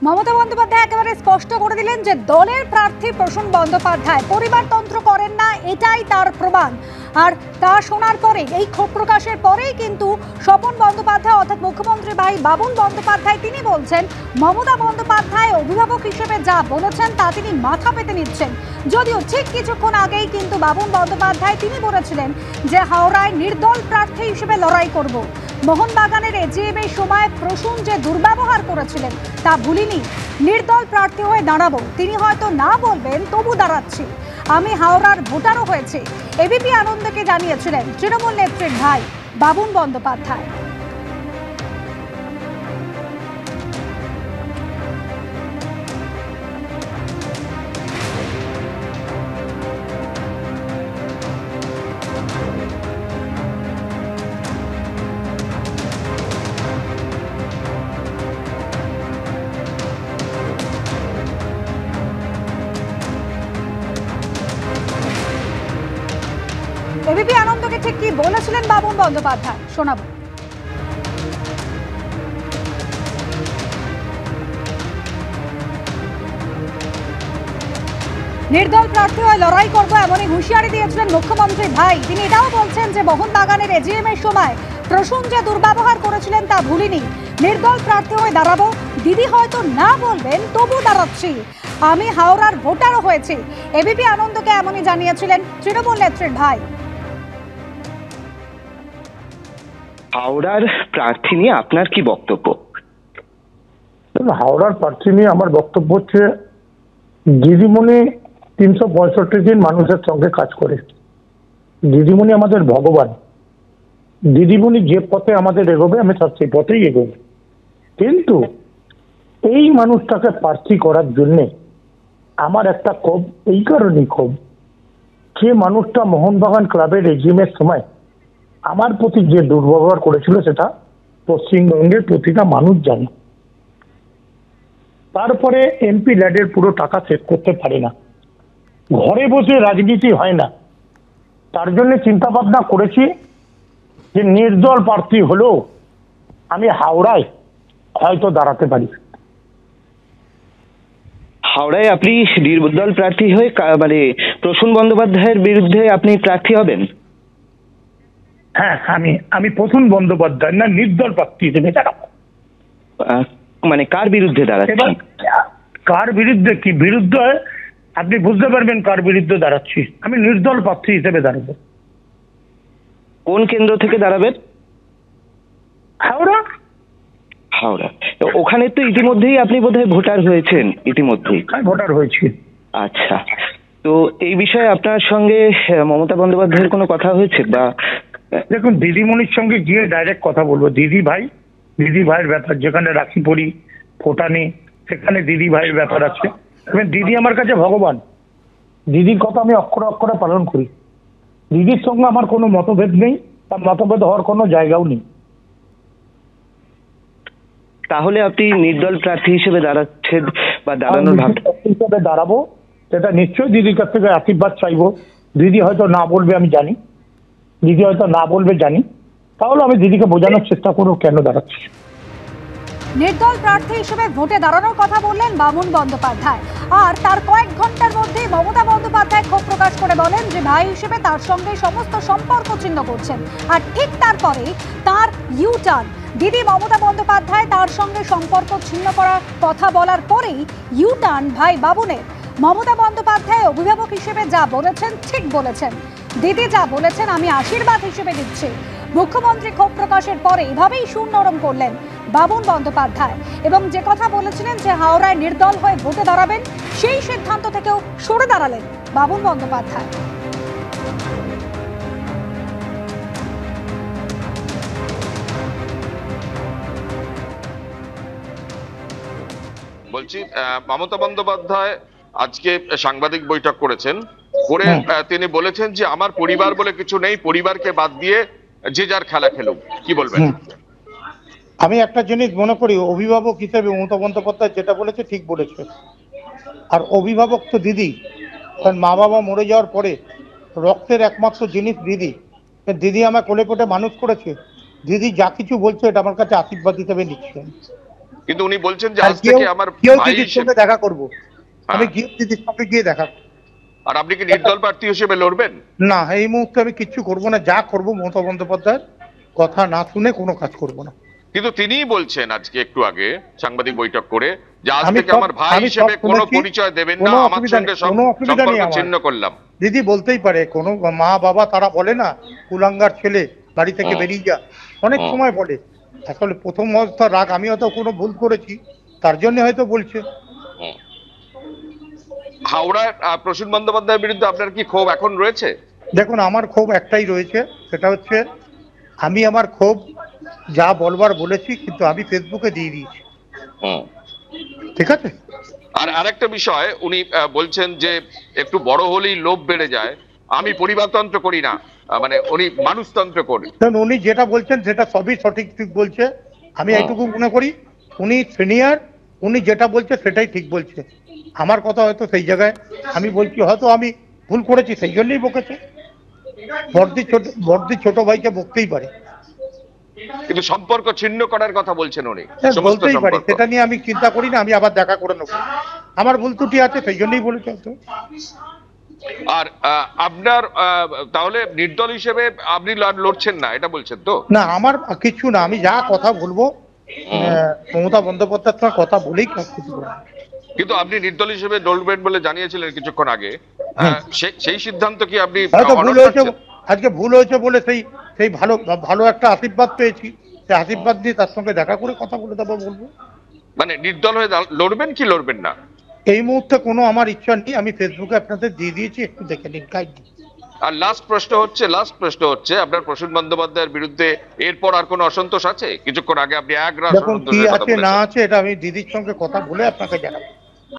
মমতা বন্দ্যোপাধ্যায় একেবারে স্পষ্ট করে দিলেন যে দলের প্রার্থী প্রসূন বন্দ্যোপাধ্যায় পরিবারতন্ত্র করেন না, এটাই তার প্রমাণ। আর তা শোনার পরে, এই ক্ষোভ প্রকাশের পরেই কিন্তু স্বপন বন্দ্যোপাধ্যায় অর্থাৎ মুখ্যমন্ত্রী ভাই বাবুন বন্দ্যোপাধ্যায় তিনি বলছেন মমতা বন্দ্যোপাধ্যায় অভিভাবক হিসেবে যা বলেছেন তা তিনি মাথা পেতে নিচ্ছেন। যদিও ঠিক কিছুক্ষণ আগেই কিন্তু বাবুন বন্দ্যোপাধ্যায় তিনি বলেছিলেন যে হাওড়ায় নির্দল প্রার্থী হিসেবে লড়াই করব। মোহনবাগানের এজিএম এর সময় প্রসূন যে দুর্ব্যবহার করেছিলেন তা ভুলিনি, নির্দল প্রার্থী হয়ে দাঁড়াবো। তিনি হয়তো না বলবেন, তবু দাঁড়াচ্ছি। আমি হাওড়ার ভোটারও হয়েছে, এবিপি আনন্দকে জানিয়েছিলেন তৃণমূল নেত্রীর ভাই বাবুন বন্দ্যোপাধ্যায়। এবিপি আনন্দকে ঠিক কি বলেছিলেন বাবুন বন্দ্যোপাধ্যায় শোনাবো। নির্দল প্রার্থী হয়ে লড়াই করবো এমনই হুঁশিয়ারি দিয়েছিলেন মুখ্যমন্ত্রী ভাই। তিনি এটাও বলছেন যে মোহনবাগানের এজিএম এর সময় প্রসূন যে দুর্ব্যবহার করেছিলেন তা ভুলিনি, নির্দল প্রার্থী হয়ে দাঁড়াবো। দিদি হয়তো না বলবেন, তবু দাঁড়াচ্ছি। আমি হাওড়ার ভোটারও হয়েছি, এবিপি আনন্দকে এমনই জানিয়েছিলেন তৃণমূল নেত্রীর ভাই। হাওড়ার প্রার্থী নিয়ে আপনার কি বক্তব্য? হাওড়ার প্রার্থী নিয়ে আমার বক্তব্য হচ্ছে, দিদিমণি 365 দিন মানুষের সঙ্গে কাজ করে। দিদিমণি আমাদের ভগবান। দিদিমণি যে পথে আমাদের এগোবে আমি তার সেই পথেই এগোবো। কিন্তু এই মানুষটাকে প্রার্থী করার জন্যে আমার একটা ক্ষোভ, এই কারণেই ক্ষোভ, যে মানুষটা মোহনবাগান ক্লাবের এজিএম এর সময় আমার প্রতি যে দুর্ব্যবহার করেছিল সেটা পশ্চিমবঙ্গের প্রতিটা মানুষ জানে। তারপরে এমপি ল্যাডের পুরো টাকা সেভ করতে পারে না, ঘরে বসে রাজনীতি হয় না। তার জন্য চিন্তা ভাবনা করেছি যে নির্দল প্রার্থী হলেও আমি হাওড়ায় হয়তো দাঁড়াতে পারি। হাওড়ায় আপনি নির্দল প্রার্থী হয়ে মানে প্রসূন বন্দ্যোপাধ্যায়ের বিরুদ্ধে আপনি প্রার্থী হবেন? হ্যাঁ, আমি প্রসূন বন্দ্যোপাধ্যায় না নির্দল প্রার্থী হিসেবে দাঁড়াবো। মানে কার বিরুদ্ধে দাঁড়াচ্ছেন? কার বিরুদ্ধে কি বিরুদ্ধে আপনি বুঝতে পারবেন কার বিরুদ্ধে দাঁড়াচ্ছি। আমি নির্দল প্রার্থী হিসেবে দাঁড়াবো। কোন কেন্দ্র থেকে দাঁড়াবেন? হাওড়া। হাওড়া, ওখানে তো ইতিমধ্যেই আপনি বোধহয় ভোটার হয়েছেন। ইতিমধ্যেই ভোটার হয়েছি। আচ্ছা, তো এই বিষয়ে আপনার সঙ্গে মমতা বন্দ্যোপাধ্যায়ের কোনো কথা হয়েছে? বা দেখুন, দিদিমণির সঙ্গে গিয়ে ডাইরেক্ট কথা বলবো। দিদি ভাইয়ের ব্যাপার, যেখানে রাখি পড়ি ফোটা নেই সেখানে দিদি ভাইয়ের ব্যাপার আছে। দিদি আমার কাছে ভগবান। দিদির কথা আমি অক্ষরে অক্ষরে পালন করি। দিদির সঙ্গে আমার কোনো মতভেদ নেই, তার মতভেদ হওয়ার কোনো জায়গাও নেই। তাহলে আপনি নির্দল প্রার্থী হিসেবে দাঁড়াচ্ছেন বা দাঁড়ানোর হিসেবে দাঁড়াবো, সেটা নিশ্চয়ই দিদির কাছ থেকে আশীর্বাদ চাইবো। দিদি হয়তো না বলবে, আমি জানি। দিদি হয়তো না বলবে জানি, তাহলে আমি দিদিকে বোঝানোর চেষ্টা করবো কেন দাঁড়াচ্ছি। নির্দল প্রার্থী হিসেবে ভোটে দাঁড়ানোর কথা বললেন বাবুন বন্দ্যোপাধ্যায়। আর তার কয়েক ঘন্টার মধ্যেই মমতা বন্দ্যোপাধ্যায় ক্ষোভ প্রকাশ করে বলেন যে ভাই হিসেবে তার সঙ্গে সমস্ত সম্পর্ক ছিন্ন করছেন। আর ঠিক তারপরে তার ইউটার্ন। দিদি মমতা বন্দ্যোপাধ্যায় তার সঙ্গে সম্পর্ক ছিন্ন করার কথা বলার পরেই ইউটার্ন ভাই বাবুনের। মমতা বন্দ্যোপাধ্যায় অভিভাবক হিসেবে যা বলেছেন ঠিক বলেছেন, দিদি যা বলেছেন আমি আশীর্বাদ হিসেবে দিচ্ছি। মুখ্যমন্ত্রী ক্ষোভ প্রকাশের পরে এভাবেই সুর নরম করলেন বাবুন বন্দ্যোপাধ্যায় এবং যে কথা বলেছিলেন যে হাওড়ায় নির্দল হয়ে ভোটে দাঁড়াবেন, সেই সিদ্ধান্ত থেকেও সরে দাঁড়ালেন বাবুন বন্দ্যোপাধ্যায়। বলছি, মমতা বন্দ্যোপাধ্যায় আজকে সাংবাদিক বৈঠক করেছেন, করে তিনি বলেছেন যে আমার পরিবার বলে কিছু নেই, পরিবারকে বাদ দিয়ে যে যার খেলা খেলুক। কি বলবেন? আমি একটা জিনিস মনে করি, অভিভাবক হিসেবে মমতা বন্দ্যোপাধ্যায় যেটা বলেছে ঠিক বলেছে। আর অভিভাবক তো দিদি, কারণ মা বাবা মরে যাওয়ার পরে রক্তের একমাত্র জিনিস দিদি। দিদি আমার কোলে কোলে মানুষ করেছে। দিদি যা কিছু বলছে এটা আমার কাছে আশীর্বাদ হিসেবে নিচ্ছে। কিন্তু উনি বলছেন যে আর আজ থেকে আমার কেউ ভাই দিদির হিসেবে- সঙ্গে দেখা করব, আমি হ্যাঁ। গিয়ে দিদির সঙ্গে গিয়ে দেখা করবো। আর আপনি কি নির্দল প্রার্থী হিসেবে লড়বেন? না, এই মুহূর্তে আমি কিচ্ছু করব না, যা করব মমতা বন্দ্যোপাধ্যায়ের কথা না শুনে কোনো কাজ করব না। কিন্তু তিনিই বলছেন আজকে একটু আগে সাংবাদিক বৈঠক করে যে আজ আমি থেকে সব- আমার ভাই আমি সব হিসেবে কোনো শুনেছি, পরিচয় দেবেন না, কোনো আমার অসুবিধা সঙ্গে নেই, কোনো অসুবিধা নেই সম্পর্ক আমার। ছিন্ন করলাম। দিদি বলতেই পারে, কোনো মা বাবা তারা বলে না কুলাঙ্গার ছেলে বাড়ি থেকে বেরিয়ে যা, অনেক সময় বলে। আসলে প্রথম অবস্থা রাগ, আমি হয়তো কোনো ভুল করেছি তার জন্য হয়তো বলছে। হাওড়ায় প্রসূন বন্দ্যোপাধ্যায়ের বিরুদ্ধে আপনার কি ক্ষোভ এখন রয়েছে? দেখুন, আমার ক্ষোভ একটাই রয়েছে, সেটা হচ্ছে আমি আমার ক্ষোভ যা বলবার বলেছি, কিন্তু আমি ফেসবুকে দিয়ে দিয়েছি, ঠিক আছে? আর আরেকটা বিষয় উনি বলছেন যে একটু বড় হলেই লোভ বেড়ে যায়, আমি পরিবারতন্ত্র করি না, মানে উনি মানুষতন্ত্র করি। কারণ উনি যেটা বলছেন সেটা সবই সঠিক ঠিক বলছে, আমি এইটুকু মনে করি। উনি সিনিয়র, উনি যেটা বলছে সেটাই ঠিক বলছে। আমার কথা হয়তো সেই জায়গায় আমি বলছি হয়তো আমি ভুল করেছি, সেই জন্যই বকেছে। বর্দি ছোট ভাইকে বকতেই পারে, কিন্তু সম্পর্ক ছিন্ন করার কথা বলছেন উনি, সমস্ত বলতেই পারে, সম্পর্ক। সেটা নিয়ে আমি চিন্তা করি না, আমি আবার দেখা করে নেবো। আমার ভুল ত্রুটি আছে, সেই জন্যই বলেছে হয়তো। আর আপনার তাহলে নির্দল হিসেবে আপনি লড়ছেন না, এটা বলছেন তো? না, আমার কিছু না, আমি যা কথা বলবো মমতা বন্দ্যোপাধ্যায়ের সঙ্গে কথা বলেই কাজ কিছু করবো। কিন্তু আপনি নির্দল হিসেবে লড়বেন বলে জানিয়েছিলেন কিছুক্ষণ আগে, সেই সিদ্ধান্ত কি আপনি হয়তো ভুল honor হয়েছে, করছেন? আজকে ভুল হয়েছে বলে সেই সেই ভালো ভালো একটা আশীর্বাদ পেয়েছি, সেই আশীর্বাদ দিয়ে তার সঙ্গে দেখা করে কথা বলে তারপর বলবো। মানে নির্দল হয়ে লড়বেন কি লড়বেন না? এই মুহূর্তে কোনো আমার ইচ্ছা নেই, আমি ফেসবুকে আপনাদের দিয়ে দিয়েছি, একটু দেখে নিন, গাইড দিন। আর লাস্ট প্রশ্ন হচ্ছে আপনার প্রসূন বন্দ্যোপাধ্যায়ের বিরুদ্ধে এরপর আর কোনো অসন্তোষ আছে? কিছুক্ষণ আগে আপনি এক রাশ দেখুন কি অসন্তোষের কথা আছে না বলেছেন। আছে এটা আমি দিদির সঙ্গে কথা বলে আপনাকে জানাবো।